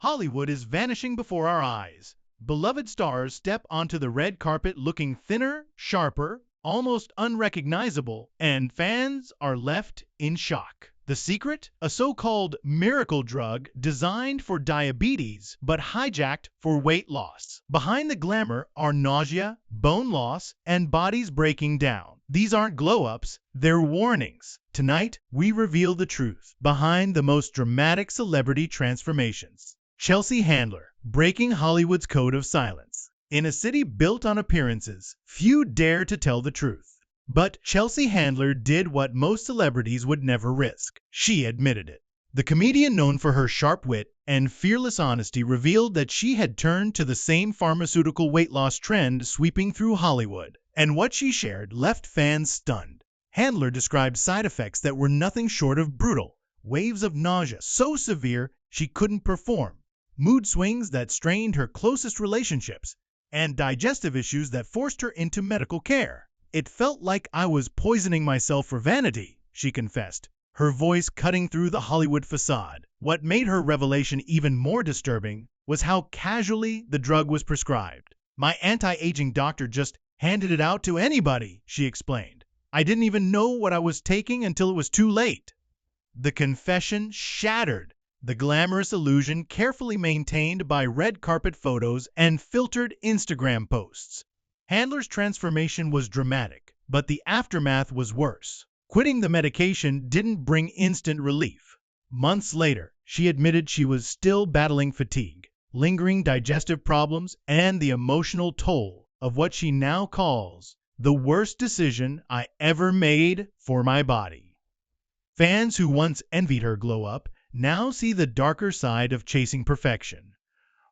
Hollywood is vanishing before our eyes. Beloved stars step onto the red carpet looking thinner, sharper, almost unrecognizable, and fans are left in shock. The secret? A so-called miracle drug designed for diabetes but hijacked for weight loss. Behind the glamour are nausea, bone loss, and bodies breaking down. These aren't glow-ups, they're warnings. Tonight, we reveal the truth behind the most dramatic celebrity transformations. Chelsea Handler, breaking Hollywood's code of silence. In a city built on appearances, few dare to tell the truth. But Chelsea Handler did what most celebrities would never risk. She admitted it. The comedian, known for her sharp wit and fearless honesty, revealed that she had turned to the same pharmaceutical weight loss trend sweeping through Hollywood. And what she shared left fans stunned. Handler described side effects that were nothing short of brutal. Waves of nausea so severe she couldn't perform. Mood swings that strained her closest relationships. And digestive issues that forced her into medical care. "It felt like I was poisoning myself for vanity," she confessed, her voice cutting through the Hollywood facade. What made her revelation even more disturbing was how casually the drug was prescribed. "My anti-aging doctor just handed it out to anybody," she explained. "I didn't even know what I was taking until it was too late." The confession shattered the glamorous illusion carefully maintained by red carpet photos and filtered Instagram posts. Handler's transformation was dramatic, but the aftermath was worse. Quitting the medication didn't bring instant relief. Months later, she admitted she was still battling fatigue, lingering digestive problems, and the emotional toll of what she now calls the worst decision I ever made for my body. Fans who once envied her glow up now see the darker side of chasing perfection.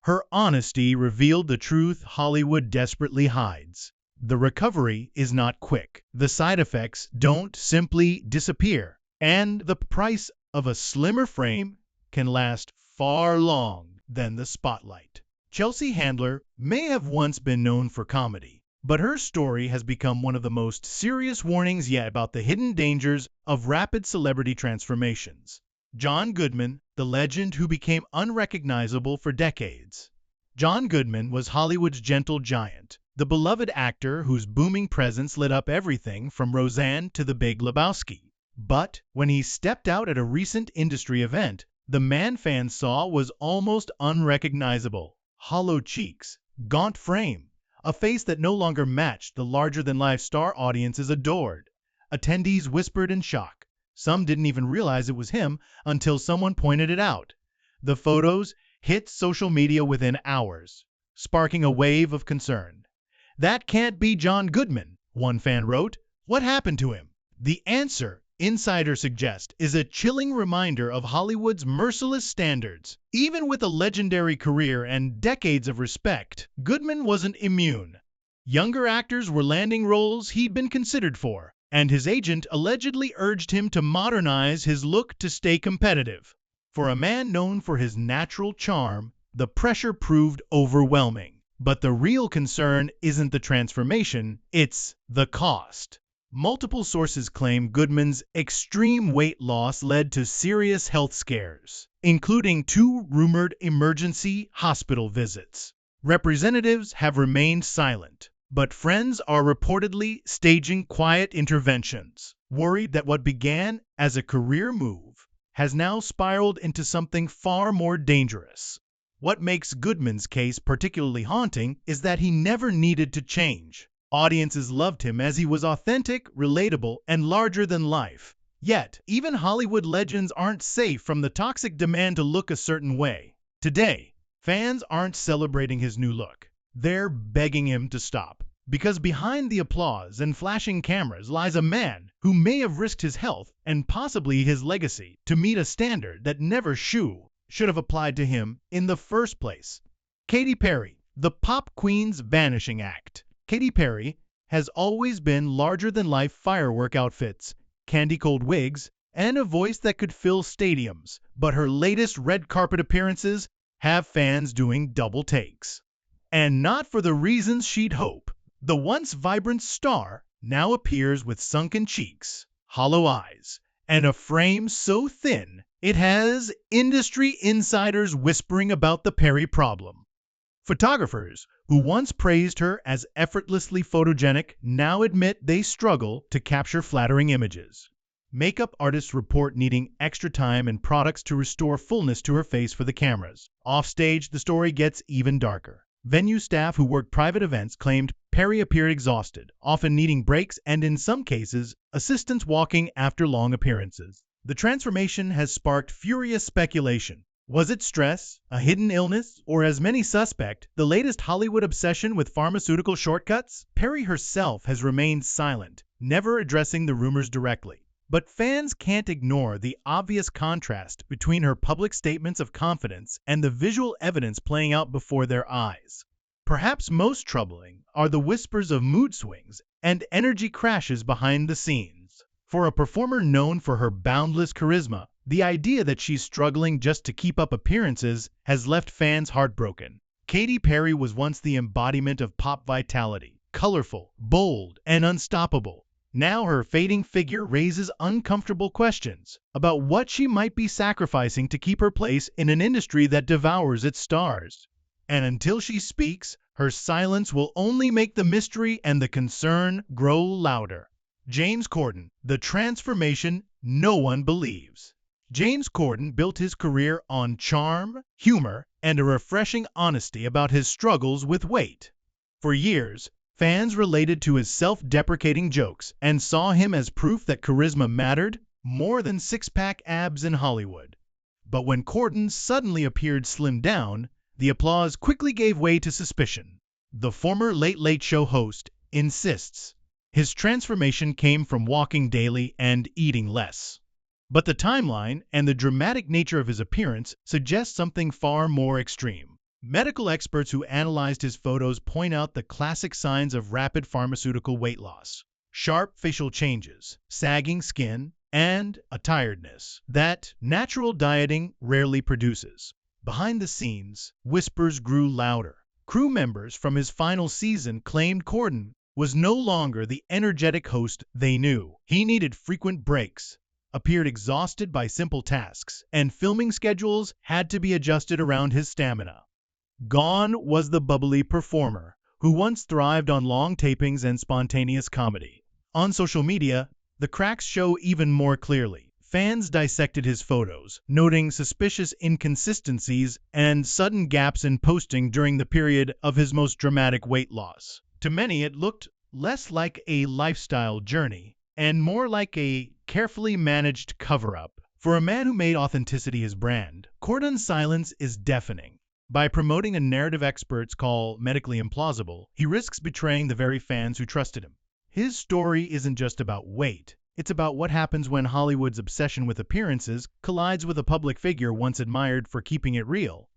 Her honesty revealed the truth Hollywood desperately hides. The recovery is not quick. The side effects don't simply disappear. And the price of a slimmer frame can last far longer than the spotlight. Chelsea Handler may have once been known for comedy, but her story has become one of the most serious warnings yet about the hidden dangers of rapid celebrity transformations. John Goodman, the legend who became unrecognizable for decades. John Goodman was Hollywood's gentle giant, the beloved actor whose booming presence lit up everything from Roseanne to The Big Lebowski. But when he stepped out at a recent industry event, the man fans saw was almost unrecognizable. Hollow cheeks, gaunt frame, a face that no longer matched the larger-than-life star audiences adored. Attendees whispered in shock. Some didn't even realize it was him until someone pointed it out. The photos hit social media within hours, sparking a wave of concern. "That can't be John Goodman," one fan wrote. "What happened to him?" The answer, insiders suggest, is a chilling reminder of Hollywood's merciless standards. Even with a legendary career and decades of respect, Goodman wasn't immune. Younger actors were landing roles he'd been considered for, and his agent allegedly urged him to modernize his look to stay competitive. For a man known for his natural charm, the pressure proved overwhelming. But the real concern isn't the transformation, it's the cost. Multiple sources claim Goodman's extreme weight loss led to serious health scares, including 2 rumored emergency hospital visits. Representatives have remained silent, but friends are reportedly staging quiet interventions, worried that what began as a career move has now spiraled into something far more dangerous. What makes Goodman's case particularly haunting is that he never needed to change. Audiences loved him as he was authentic, relatable, and larger than life. Yet, even Hollywood legends aren't safe from the toxic demand to look a certain way. Today, fans aren't celebrating his new look. They're begging him to stop. Because behind the applause and flashing cameras lies a man who may have risked his health and possibly his legacy to meet a standard that never should have applied to him in the first place. Katy Perry, the pop queen's vanishing act. Katy Perry has always been larger-than-life firework outfits, candy-cold wigs, and a voice that could fill stadiums, but her latest red carpet appearances have fans doing double takes. And not for the reasons she'd hope. The once vibrant star now appears with sunken cheeks, hollow eyes, and a frame so thin It has industry insiders whispering about the Perry problem. Photographers who once praised her as effortlessly photogenic now admit they struggle to capture flattering images. Makeup artists report needing extra time and products to restore fullness to her face for the cameras. Offstage, the story gets even darker. Venue staff who worked private events claimed Perry appeared exhausted, often needing breaks and, in some cases, assistance walking after long appearances. The transformation has sparked furious speculation. Was it stress, a hidden illness, or, as many suspect, the latest Hollywood obsession with pharmaceutical shortcuts? Perry herself has remained silent, never addressing the rumors directly. But fans can't ignore the obvious contrast between her public statements of confidence and the visual evidence playing out before their eyes. Perhaps most troubling are the whispers of mood swings and energy crashes behind the scenes. For a performer known for her boundless charisma, the idea that she's struggling just to keep up appearances has left fans heartbroken. Katy Perry was once the embodiment of pop vitality, colorful, bold, and unstoppable. Now her fading figure raises uncomfortable questions about what she might be sacrificing to keep her place in an industry that devours its stars. And until she speaks, her silence will only make the mystery and the concern grow louder. James Corden, the transformation no one believes. James Corden built his career on charm, humor, and a refreshing honesty about his struggles with weight. For years, fans related to his self-deprecating jokes and saw him as proof that charisma mattered more than six-pack abs in Hollywood. But when Corden suddenly appeared slimmed down, the applause quickly gave way to suspicion. The former Late Late Show host insists his transformation came from walking daily and eating less. But the timeline and the dramatic nature of his appearance suggest something far more extreme. Medical experts who analyzed his photos point out the classic signs of rapid pharmaceutical weight loss: sharp facial changes, sagging skin, and a tiredness that natural dieting rarely produces. Behind the scenes, whispers grew louder. Crew members from his final season claimed Corden was no longer the energetic host they knew. He needed frequent breaks, appeared exhausted by simple tasks, and filming schedules had to be adjusted around his stamina. Gone was the bubbly performer who once thrived on long tapings and spontaneous comedy. On social media, the cracks show even more clearly. Fans dissected his photos, noting suspicious inconsistencies and sudden gaps in posting during the period of his most dramatic weight loss. To many, it looked less like a lifestyle journey and more like a carefully managed cover-up. For a man who made authenticity his brand, Corden's silence is deafening. By promoting a narrative experts call medically implausible, he risks betraying the very fans who trusted him. His story isn't just about weight. It's about what happens when Hollywood's obsession with appearances collides with a public figure once admired for keeping it real.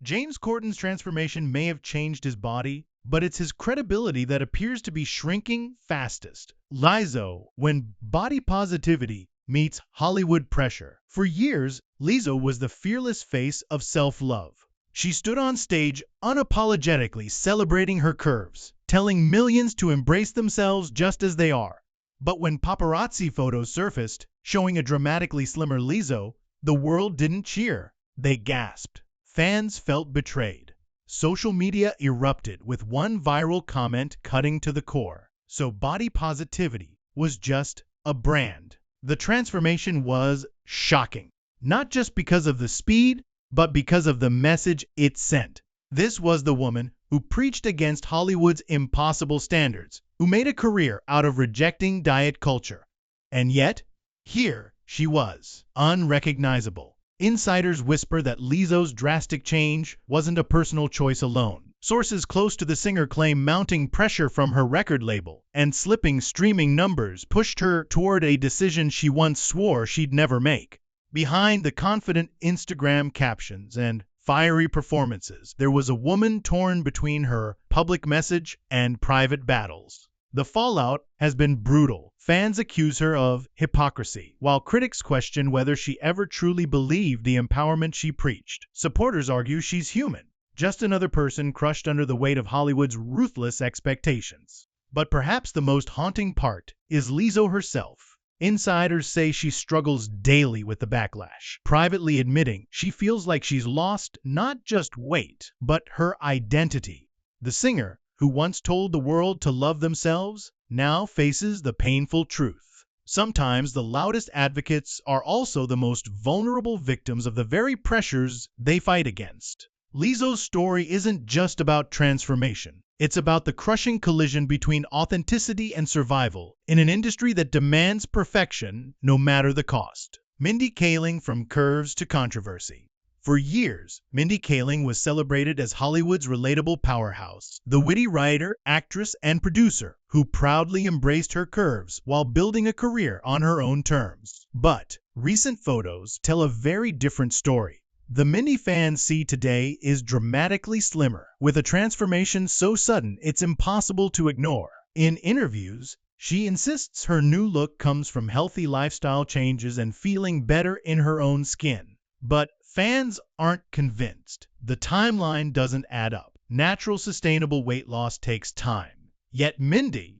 James Corden's transformation may have changed his body, but it's his credibility that appears to be shrinking fastest. Lizzo, when body positivity meets Hollywood pressure. For years, Lizzo was the fearless face of self-love. She stood on stage unapologetically celebrating her curves, telling millions to embrace themselves just as they are. But when paparazzi photos surfaced, showing a dramatically slimmer Lizzo, the world didn't cheer. They gasped. Fans felt betrayed. Social media erupted with one viral comment cutting to the core. So body positivity was just a brand. The transformation was shocking, not just because of the speed, but because of the message it sent. This was the woman who preached against Hollywood's impossible standards, who made a career out of rejecting diet culture. And yet, here she was, unrecognizable. Insiders whisper that Lizzo's drastic change wasn't a personal choice alone. Sources close to the singer claim mounting pressure from her record label and slipping streaming numbers pushed her toward a decision she once swore she'd never make. Behind the confident Instagram captions and fiery performances, there was a woman torn between her public message and private battles. The fallout has been brutal. Fans accuse her of hypocrisy, while critics question whether she ever truly believed the empowerment she preached. Supporters argue she's human, just another person crushed under the weight of Hollywood's ruthless expectations. But perhaps the most haunting part is Lizzo herself. Insiders say she struggles daily with the backlash, privately admitting she feels like she's lost not just weight, but her identity. The singer, who once told the world to love themselves, now faces the painful truth. Sometimes the loudest advocates are also the most vulnerable victims of the very pressures they fight against. Lizzo's story isn't just about transformation. It's about the crushing collision between authenticity and survival in an industry that demands perfection no matter the cost. Mindy Kaling, from curves to controversy. For years, Mindy Kaling was celebrated as Hollywood's relatable powerhouse, the witty writer, actress, and producer who proudly embraced her curves while building a career on her own terms. But recent photos tell a very different story. The Mindy fans see today is dramatically slimmer, with a transformation so sudden it's impossible to ignore. In interviews, she insists her new look comes from healthy lifestyle changes and feeling better in her own skin. But fans aren't convinced. The timeline doesn't add up. Natural, sustainable weight loss takes time. Yet Mindy,